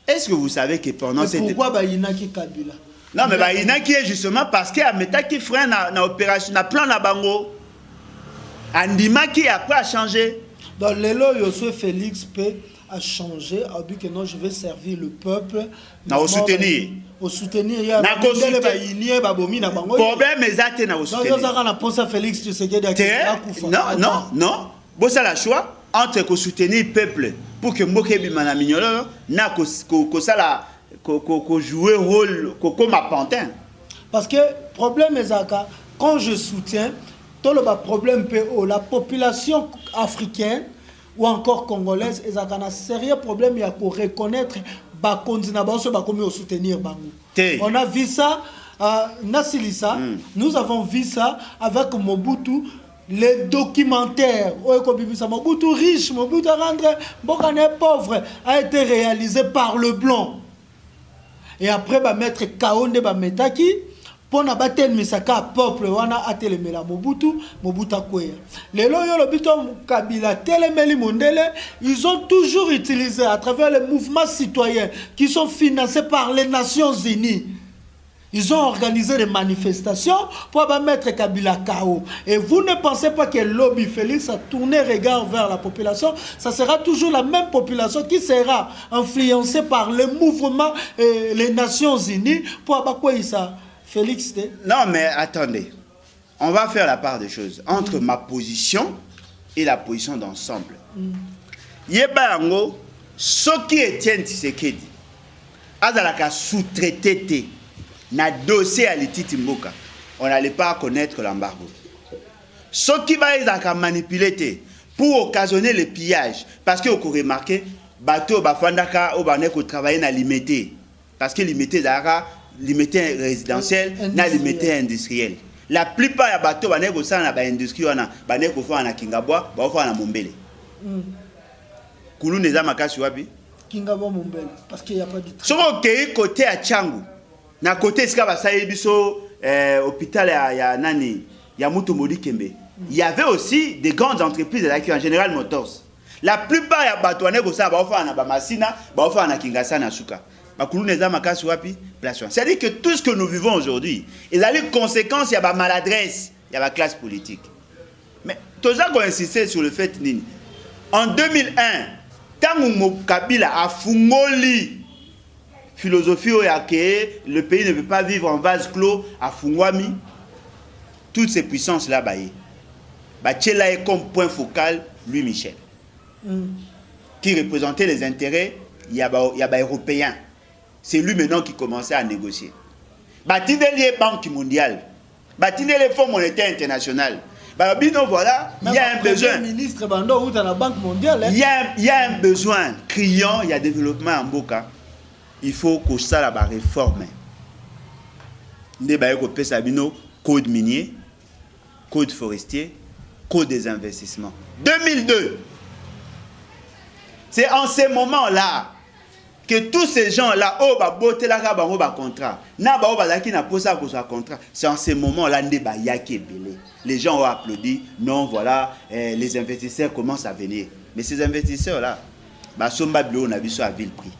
Est-ce que vous savez que pendant cette... Pourquoi Baïnaki Kabila? Non, mais Baïnaki est justement parce qu'il y a un frère dans l'opération, dans le plan de Bango. Andima qui après a changé. Dans l'élo, Yosué Félix a changé, a dit que non, je vais servir le peuple. Au soutenir. Au soutenir. Il y a un problème exact dans au soutenir. Non. Bon, ça la choix entre que soutenir le peuple pour que Mokebi Manamignolo n'a que ça la jouer rôle comme un pantin. Parce que problème exact, quand je soutiens, tout le problème la population africaine ou encore congolaise, il y a un sérieux problème pour reconnaître au soutenir. On a vu ça à Nassilissa, nous avons vu ça avec Mobutu, les documentaires. Mobutu riche, Mobutu rendre Bokane pauvre a été réalisé par le blanc. Et après, maître Kaonde Metaki, pour na baten misaka peuple wana atelemela Mobutu Kweya. Les loyo lobito Kabila telemeli mondele, ils ont toujours utilisé à travers les mouvements citoyens qui sont financés par les Nations Unies. Ils ont organisé des manifestations pour mettre Kabila KO. Et vous ne pensez pas que lobby Félix a tourné regard vers la population? Ça sera toujours la même population qui sera influencée par les mouvements et les Nations Unies pour abakoy ça. Félix, non, mais attendez. On va faire la part des choses entre ma position et la position d'ensemble. Yebango, ce qui est Etienne Tshisekedi, Azalaka sous-traité na dossier à l'Ititi Mboka, on n'allait pas connaître l'embargo. Ce qui va être manipulé pour occasionner le pillage, parce que vous remarquez, bateau bafandaka ou baneko travailler na limité, parce que limité d'ara limité résidentiel, na limité industriel. La plupart des bateaux baneko ça na ba industrie wana, baneko fa na Kingabwa, ba fa na Mombele. Kulu neza makasi wapi? Kingabwa Mombele, parce qu'il y a pas de train. So OK côté à Tchangu. Na côté ska ba sa yebiso hôpital ya nani, ya Mutomodi Kembe. Il y avait aussi des grandes entreprises là en General Motors. La plupart des bateaux baneko ça ba fa na ba Masina, ba fa na Kingasa na Suka. C'est-à-dire que tout ce que nous vivons aujourd'hui, il y a des conséquences, il y a la maladresse, il y a la classe politique. Mais tout ça qu'on insistait sur le fait, en 2001, tant que Kabila a fungoli philosophie que le pays ne peut pas vivre en vase clos, à Fungwami, toutes ces puissances-là, Bachela est comme point focal, Louis Michel, qui représentait les intérêts, il y a européens. C'est lui maintenant qui commençait à négocier. Batine les banques mondiales, batine les fonds monétaires internationaux. Voilà, il y a un besoin. Ministre Bando dans la Banque mondiale. Il y a un besoin criant, il y a développement en Boka. Il faut que ça la réforme. Code minier, code forestier, code des investissements. 2002. C'est en ces moments-là que tous ces gens-là, oh, bah, boté la bango ba contrat, na ba bazaki na posa ko sa contrat. C'est en ce moment-là ndé ba yaki belé. Les gens ont applaudi. Non, voilà, les investisseurs commencent à venir. Mais ces investisseurs-là, bah somba bilo na biso à vil prix.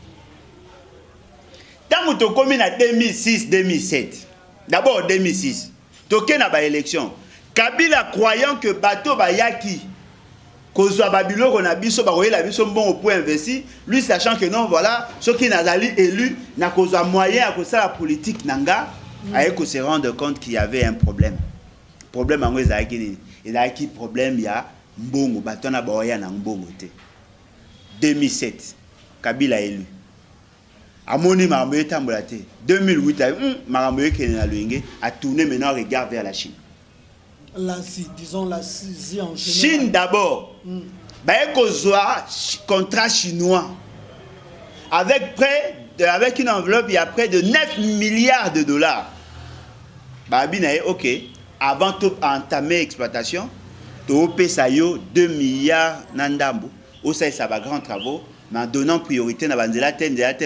Tant que tu commis en 2006-2007, d'abord 2006, tu as ba élection. Kabila croyant que bateau ba yaki Kozwa Babilo qu'on a biso ba la biso bon au point investi, lui sachant que non voilà, ceux qui n'azali élu n'a kozwa moyen à cause la politique nanga, avec qu'on se rendre compte qu'il y avait un problème. Problème en ezaki il a qui problème il y a mbongo batona ba oya na mbongo te. 2007 Kabila élu. Amoni marambo tambola te. 2008 marambo ke na luenge a tourné maintenant regard vers la Chine. L'Asie, disons l'Asie en général. Chine d'abord. Bah, contrat chinois. Avec une enveloppe, il y a près de 9 milliards de dollars. Bah, ok. Avant d'entamer l'exploitation, tu as payé 2 milliards nandambo. Ça va grand travaux. Mais en donnant priorité à la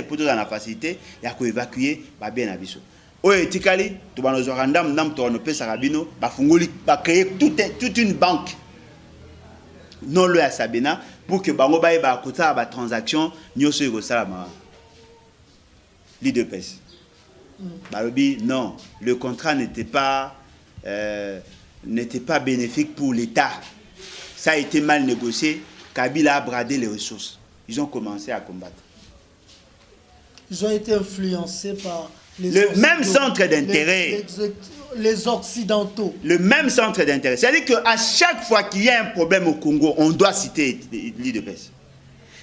pour dans la facilité, il y a évacuer bien à biso. Oye tikali to banozo randam nam to no pesa rabino ba fungoli ba créer toute une banque non le à Sabina pour que bango ba ba kota ba transaction nyoso go salama l'IDPS. Balobi non, le contrat n'était pas bénéfique pour l'État. Ça a été mal négocié, Kabila a bradé les ressources. Ils ont commencé à combattre. Ils ont été influencés par le même centre d'intérêt. Les Occidentaux. Le même centre d'intérêt. C'est-à-dire qu'à chaque fois qu'il y a un problème au Congo, on doit citer l'IDPS.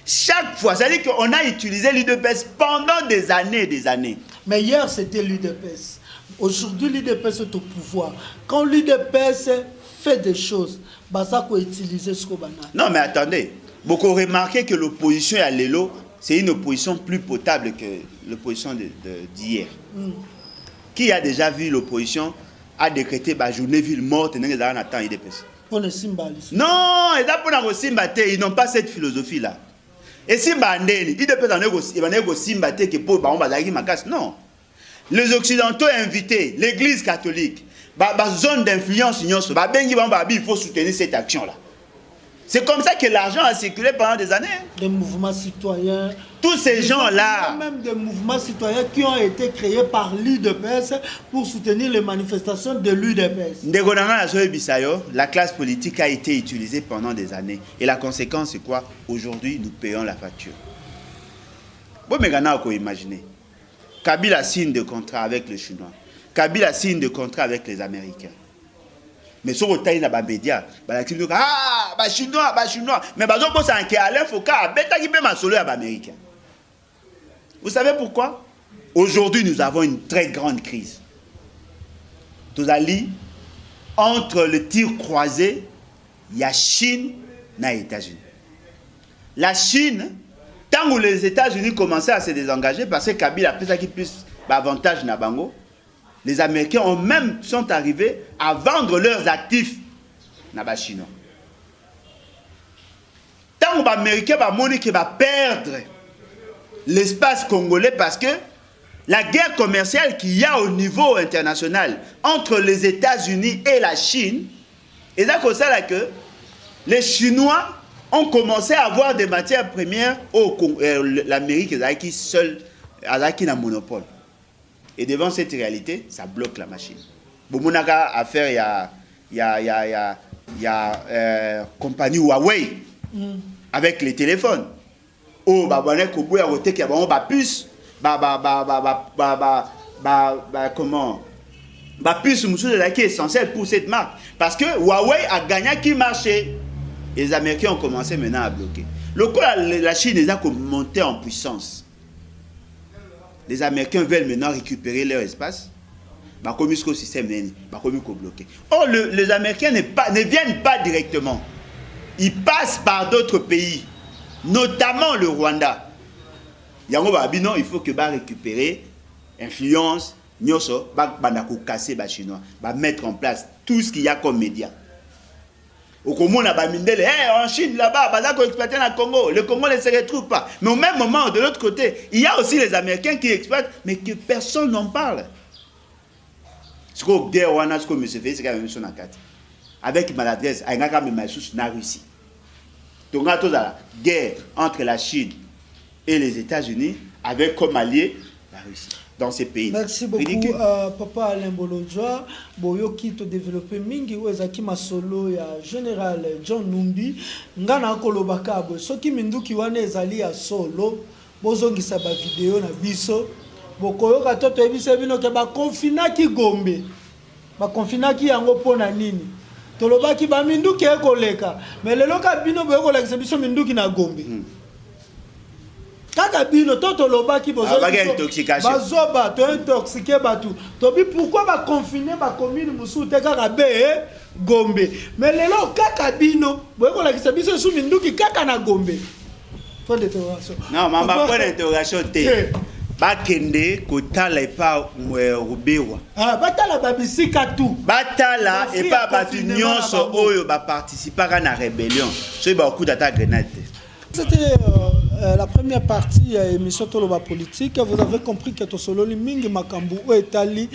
Chaque fois. C'est-à-dire qu'on a utilisé l'IDPS pendant des années et des années. Mais hier, c'était l'IDPS. Aujourd'hui, l'IDPS est au pouvoir. Quand l'IDPS fait des choses, ça peut utiliser ce qu'on a. Non, mais attendez. Beaucoup remarqué que l'opposition à l'ELO, c'est une opposition plus potable que l'opposition d'hier. Qui a déjà vu l'opposition a décrété la journée ville morte dans les années IDPS? Non, ils n'ont pas cette philosophie-là. Et si non. Les Occidentaux invités, l'Église catholique, zone d'influence, il faut soutenir cette action-là. C'est comme ça que l'argent a circulé pendant des années. Des mouvements citoyens. Tous ces gens-là. Même des mouvements citoyens qui ont été créés par l'UDPS pour soutenir les manifestations de l'UDPS. La classe politique a été utilisée pendant des années. Et la conséquence, c'est quoi? Aujourd'hui, nous payons la facture. Vous pouvez imaginer. Kabila signe de contrat avec les Chinois. Kabila signe de contrat avec les Américains. Mais sur le taille dans les médias, chinois, mais Alain Foucault américain. Vous savez pourquoi? Aujourd'hui, nous avons une très grande crise. Tous alliés entre le tir croisé, il y a Chine et les États-Unis. La Chine, tant que les États-Unis commençaient à se désengager, parce que Kabila a fait plus d'avantages dans Bango, les Américains sont arrivés à vendre leurs actifs dans les Chinois. Tant que les Américains vont perdre l'espace congolais parce que la guerre commerciale qu'il y a au niveau international entre les États-Unis et la Chine, et c'est comme ça que les Chinois ont commencé à avoir des matières premières au Congo. L'Amérique est seule, avec un monopole. Et devant cette réalité, ça bloque la machine. Bomonaka a faire, il y a compagnie Huawei avec les téléphones. Oh, puce, comment? Puce qui est essentielle pour cette marque. Parce que Huawei a gagné qui marchait. Et les Américains ont commencé maintenant à bloquer. La Chine les a monté en puissance. Les Américains veulent maintenant récupérer leur espace. Or, les Américains ne viennent pas directement. Ils passent par d'autres pays, notamment le Rwanda. Il faut que récupérer influence, casser les Chinois, mettre en place tout ce qu'il y a comme médias. Au Congo, on a Bamindele, en Chine, là-bas, Bazako exploité dans le Congo. Le Congo ne se retrouve pas. Mais au même moment, de l'autre côté, il y a aussi les Américains qui exploitent, mais que personne n'en parle. Ce que guerre, on a ce que M. fait, c'est quand même son enquête. Avec maladresse, il y a quand même la Russie. Donc, on a la guerre entre la Chine et les États-Unis, avec comme allié la Russie. Dans ces pays. Merci beaucoup, Papa Alain Bolodjoa. Boyoki to développer mingi wezaki masolo ya Général John Numbi. Ngana kolobaka bo soki minduki wana ezali ya solo. Bozongisa ba vidéo na biso. Bokoyoka toto ebise bino ke ba confinaki Gombe. Ba confinaki yango pona nini? Tolobaki ba minduki ekoleka. Mais lelo ka bino boyokoleka biso minduki na Gombe. Kaka bino toto lobaki bozo bazoba to intoxiqué batu tobi pourquoi ba confiner ba commune musu te kaka be Gombe mais lelo kaka bino boyeko la kisa biso su minduki kaka na Gombe point d'interrogation non mama point d'interrogation te ba kende ko tala pa Rubewa batala babisika tout batala et pas batu nyonso oyo ba participer na rébellion so ba coup d'attaque grenade. C'était la première partie de l'émission Toloba Politique. Vous avez compris que Tosololi Mingi Makambu est allé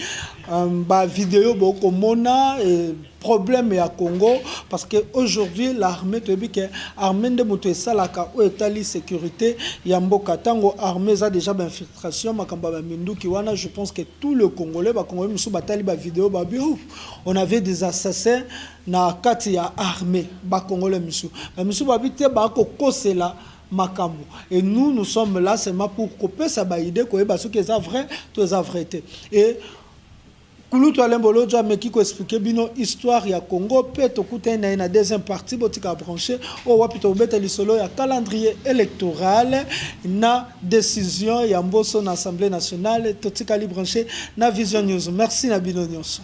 en vidéo beaucoup mona et problème à Congo parce que aujourd'hui l'armée te dit que l'armée de Moto Salaka est allé sécurité Yamboka Tango armée a déjà d'infiltration Makamba Mindu Kiwana. Je pense que tout le Congolais ba Congolais musu batali ba vidéo ba bio on avait des assassins na kati ya armée ba Congolais musu musu ba bité ba ko kosela Makambo. Et nous sommes là seulement pour couper sa idée parce que c'est vrai, tout est vrai. Et Kulutu Alain Bolodjoa mais qui expliquer bino histoire ya Congo peut écouter na deuxième partie botika branché au wapito beta lisolo ya calendrier électoral na décision ya mboso na Assemblée nationale totika li branché na Vision News. Merci na bino nyonso.